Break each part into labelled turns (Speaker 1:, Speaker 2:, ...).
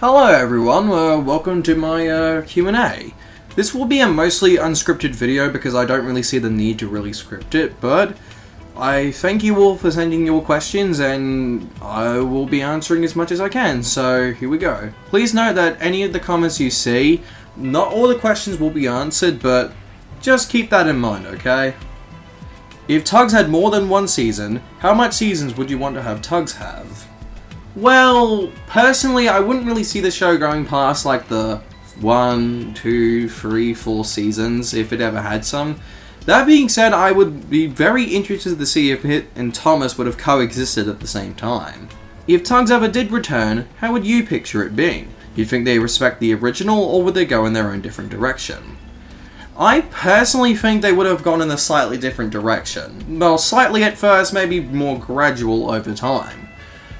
Speaker 1: Hello everyone, welcome to my Q&A. This will be a mostly unscripted video because I don't really see the need to really script it, but I thank you all for sending your questions and I will be answering as much as I can, so here we go. Please note that any of the comments you see, not all the questions will be answered, but just keep that in mind, okay? If TUGS had more than one season, how much seasons would you want to have TUGS have? Well, personally, I wouldn't really see the show going past like the 1, 2, 3, 4 seasons if it ever had some. That being said, I would be very interested to see if Hit and Thomas would have coexisted at the same time. If TUGS ever did return, how would you picture it being? You think they respect the original, or would they go in their own different direction? I personally think they would have gone in a slightly different direction. Well, slightly at first, maybe more gradual over time.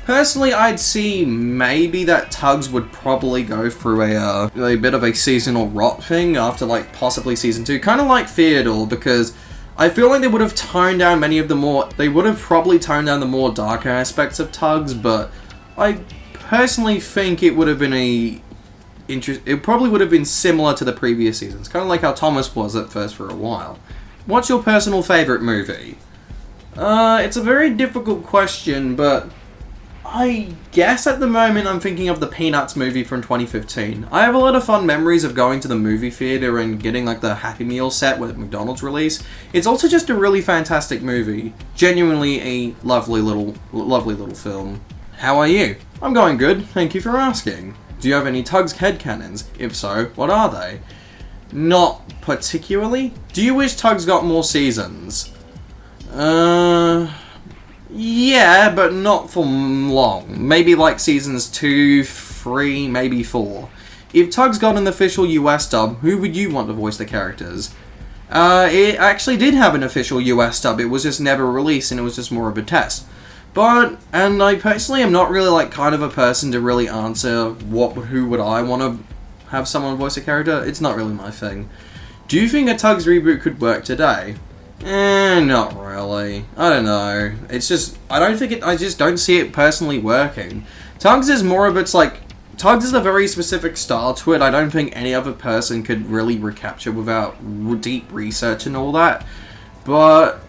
Speaker 1: Personally, I'd see maybe that TUGS would probably go through a bit of a seasonal rot thing after like possibly season 2, kind of like Theodore, because I feel like they would have toned down they would have probably toned down the more darker aspects of TUGS, but I personally think it would have been it probably would have been similar to the previous seasons, kind of like how Thomas was at first for a while. What's your personal favorite movie? It's a very difficult question, but I guess at the moment I'm thinking of the Peanuts movie from 2015. I have a lot of fun memories of going to the movie theater and getting like the Happy Meal set with McDonald's release. It's also just a really fantastic movie. Genuinely a lovely little film. How are you? I'm going good, thank you for asking. Do you have any TUGS headcanons? If so, what are they? Not particularly. Do you wish TUGS got more seasons? Yeah, but not for long. Maybe like seasons 2, 3, maybe 4. If TUGS got an official US dub, who would you want to voice the characters? It actually did have an official US dub, it was just never released and it was just more of a test. And I personally am not really like kind of a person to really answer who would I want to have someone voice a character. It's not really my thing. Do you think a TUGS reboot could work today? Not really. I don't know. It's just, I just don't see it personally working. TUGS is more of TUGS is a very specific style to it. I don't think any other person could really recapture without deep research and all that. But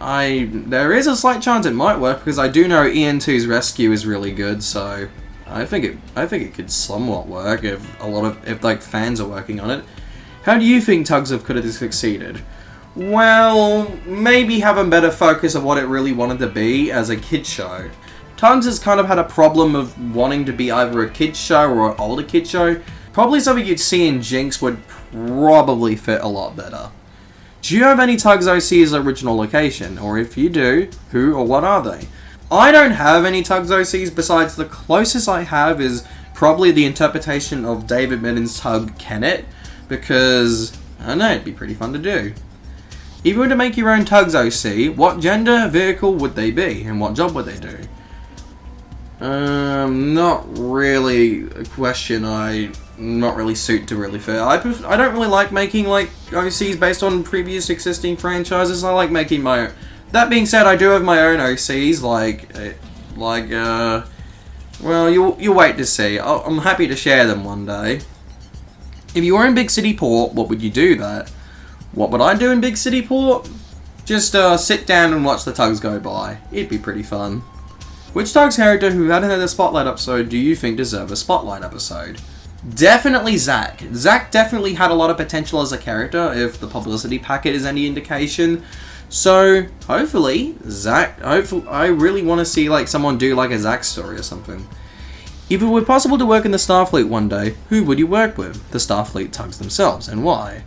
Speaker 1: there is a slight chance it might work because I do know EN2's Rescue is really good, so I think it could somewhat work if fans are working on it. How do you think TUGS could have succeeded? Well, maybe have a better focus of what it really wanted to be as a kids show. TUGS has kind of had a problem of wanting to be either a kids show or an older kids show. Probably something you'd see in Jinx would probably fit a lot better. Do you have any TUGS OCs original location? Or if you do, who or what are they? I don't have any TUGS OCs besides the closest I have is probably the interpretation of David Mitten's Tug Kennet, because I don't know, it'd be pretty fun to do. If you were to make your own TUGS OC, what gender, vehicle would they be, and what job would they do? Not really a question I'm not really suited to really fit. I don't really like making like OCs based on previous existing franchises. I like making my own. That being said, I do have my own OCs, well, you'll wait to see. I'm happy to share them one day. If you were in Big City Port, what would you do there? What would I do in Big City Port? Just sit down and watch the TUGS go by. It'd be pretty fun. Which TUGS character who hadn't had a Spotlight episode do you think deserve a Spotlight episode? Definitely Zack. Zack definitely had a lot of potential as a character, if the publicity packet is any indication. So, hopefully, I really want to see like someone do like a Zack story or something. If it were possible to work in the Starfleet one day, who would you work with? The Starfleet TUGS themselves, and why?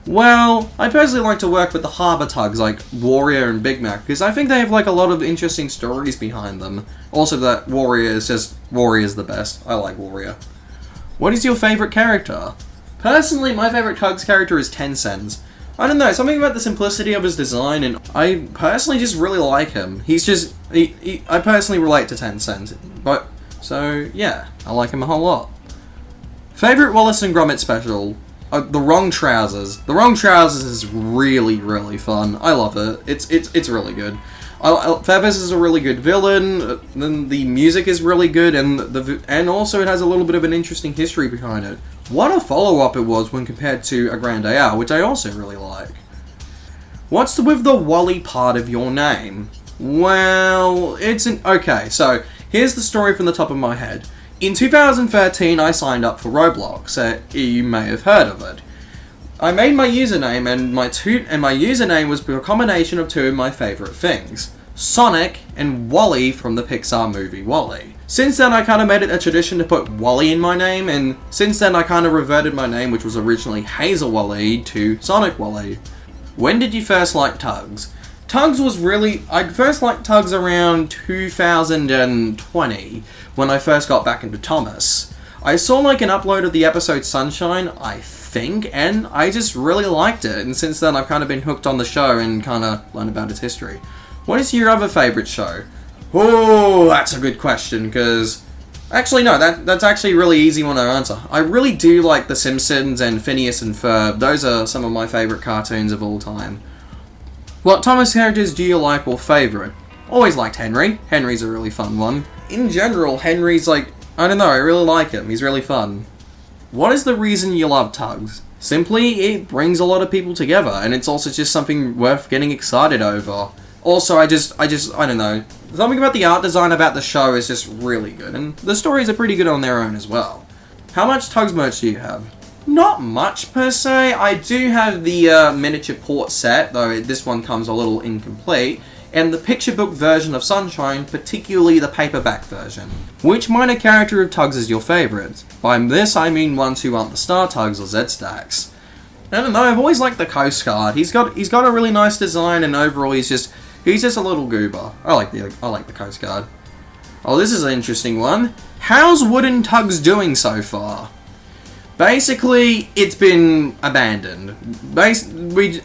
Speaker 1: Well, I personally like to work with the Harbour TUGS like Warrior and Big Mac because I think they have like a lot of interesting stories behind them. Also that Warrior's the best. I like Warrior. What is your favourite character? Personally, my favourite TUGS character is Tencent. I don't know, something about the simplicity of his design and I personally just really like him. I personally relate to Tencent. So yeah, I like him a whole lot. Favourite Wallace and Gromit special? The Wrong Trousers. The Wrong Trousers is really, really fun. I love it. It's really good. Feathers is a really good villain, then the music is really good, and also it has a little bit of an interesting history behind it. What a follow-up it was when compared to A Grand AR, which I also really like. What's with the Wally part of your name? Well, okay, so here's the story from the top of my head. In 2013, I signed up for Roblox. You may have heard of it. I made my username, and my username was a combination of two of my favourite things: Sonic and Wally from the Pixar movie WALL-E. Since then, I kind of made it a tradition to put Wally in my name, and since then, I kind of reverted my name, which was originally SonicWalle, to SonicWalle. When did you first like Tugs? I first liked Tugs around 2020, when I first got back into Thomas. I saw like an upload of the episode Sunshine, I think, and I just really liked it, and since then I've kind of been hooked on the show and kind of learned about its history. What is your other favourite show? Oh, that's a good question, because... Actually, no, that's actually a really easy one to answer. I really do like The Simpsons and Phineas and Ferb. Those are some of my favourite cartoons of all time. What Thomas characters do you like or favourite? Always liked Henry. Henry's a really fun one. In general, Henry's like... I don't know, I really like him. He's really fun. What is the reason you love Tugs? Simply, it brings a lot of people together, and it's also just something worth getting excited over. Also, I don't know. Something about the art design about the show is just really good, and the stories are pretty good on their own as well. How much Tugs merch do you have? Not much per se. I do have the miniature port set, though this one comes a little incomplete, and the picture book version of Sunshine, particularly the paperback version. Which minor character of Tugs is your favourite? By this I mean ones who aren't the Star Tugs or Z-Stacks. I don't know, I've always liked the Coast Guard. He's got a really nice design, and overall he's just a little goober. I like the Coast Guard. Oh, this is an interesting one. How's Wooden Tugs doing so far? Basically, it's been abandoned.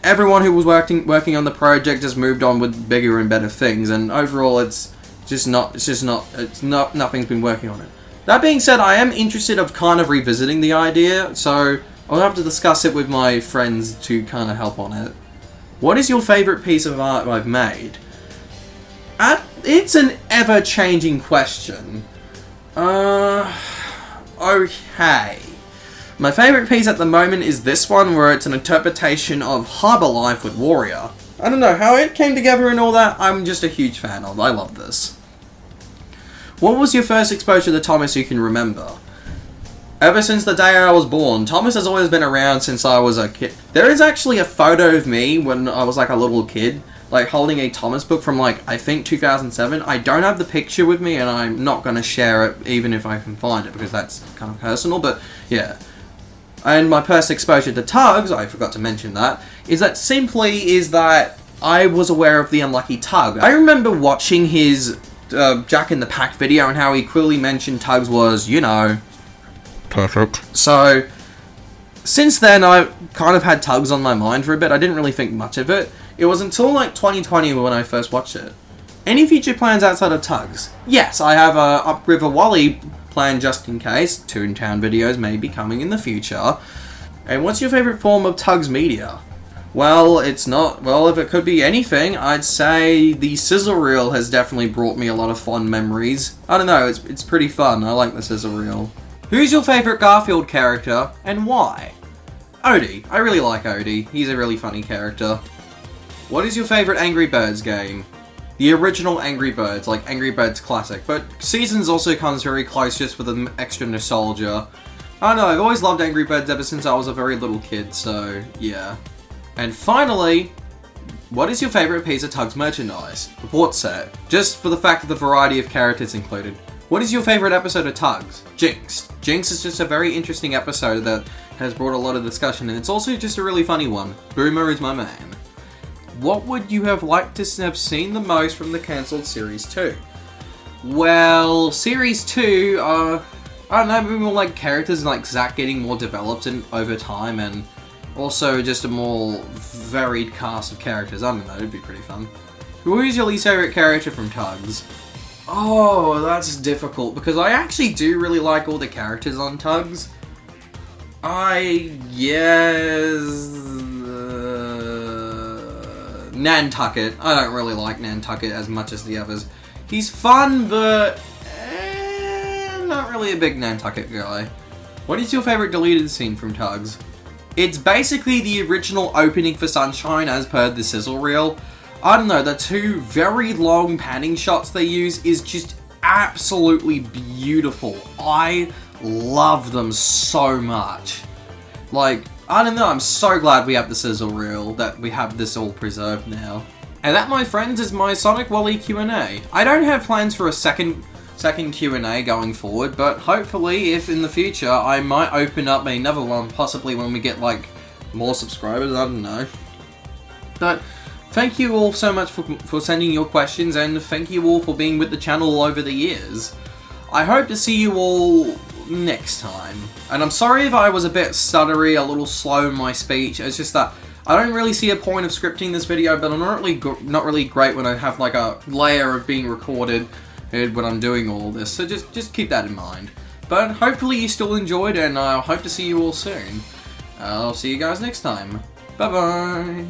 Speaker 1: Everyone who was working on the project has moved on with bigger and better things, and overall, nothing's been working on it. That being said, I am interested of kind of revisiting the idea, so I'll have to discuss it with my friends to kind of help on it. What is your favourite piece of art I've made? It's an ever-changing question. Okay. My favourite piece at the moment is this one, where it's an interpretation of Harbour Life with Warrior. I don't know how it came together and all that, I'm just a huge fan of. I love this. What was your first exposure to Thomas you can remember? Ever since the day I was born. Thomas has always been around since I was a kid. There is actually a photo of me when I was like a little kid, like holding a Thomas book from like, I think 2007. I don't have the picture with me, and I'm not going to share it even if I can find it, because that's kind of personal, but yeah. And my first exposure to Tugs, I forgot to mention that, is that I was aware of the Unlucky Tug. I remember watching his Jack in the Pack video and how he clearly mentioned Tugs was, you know... perfect. So, since then, I kind of had Tugs on my mind for a bit. I didn't really think much of it. It was until like 2020 when I first watched it. Any future plans outside of Tugs? Yes, I have a Upriver Wally plan just in case. Toontown videos may be coming in the future. And what's your favourite form of Tugs media? Well, if it could be anything, I'd say the sizzle reel has definitely brought me a lot of fond memories. I don't know, it's pretty fun. I like the sizzle reel. Who's your favourite Garfield character, and why? Odie. I really like Odie. He's a really funny character. What is your favourite Angry Birds game? The original Angry Birds, like Angry Birds Classic, but Seasons also comes very close just with an extra nostalgia. I don't know, I've always loved Angry Birds ever since I was a very little kid, so yeah. And finally, what is your favourite piece of Tugs merchandise? The port set. Just for the fact of the variety of characters included. What is your favourite episode of Tugs? Jinx. Jinx is just a very interesting episode that has brought a lot of discussion, and it's also just a really funny one. Boomer is my man. What would you have liked to have seen the most from the cancelled Series 2? Well, Series 2, I don't know, maybe more like characters like Zack getting more developed over time, and also just a more varied cast of characters. I don't know, it'd be pretty fun. Who is your least favourite character from Tugs? Oh, that's difficult, because I actually do really like all the characters on Tugs. Nantucket. I don't really like Nantucket as much as the others. He's fun, but not really a big Nantucket guy. What is your favourite deleted scene from Tugs? It's basically the original opening for Sunshine as per the sizzle reel. I don't know, the two very long panning shots they use is just absolutely beautiful. I love them so much. Like, I don't know, I'm so glad we have the sizzle reel, that we have this all preserved now. And that, my friends, is my SonicWalle Q&A. I don't have plans for a second Q&A going forward, but hopefully, if in the future, I might open up another one, possibly when we get, like, more subscribers, I don't know. But thank you all so much for sending your questions, and thank you all for being with the channel over the years. I hope to see you all next time. And I'm sorry if I was a bit stuttery, a little slow in my speech. It's just that I don't really see a point of scripting this video, but I'm not really great when I have like a layer of being recorded when I'm doing all this. So just keep that in mind. But hopefully you still enjoyed, and I hope to see you all soon. I'll see you guys next time. Bye bye.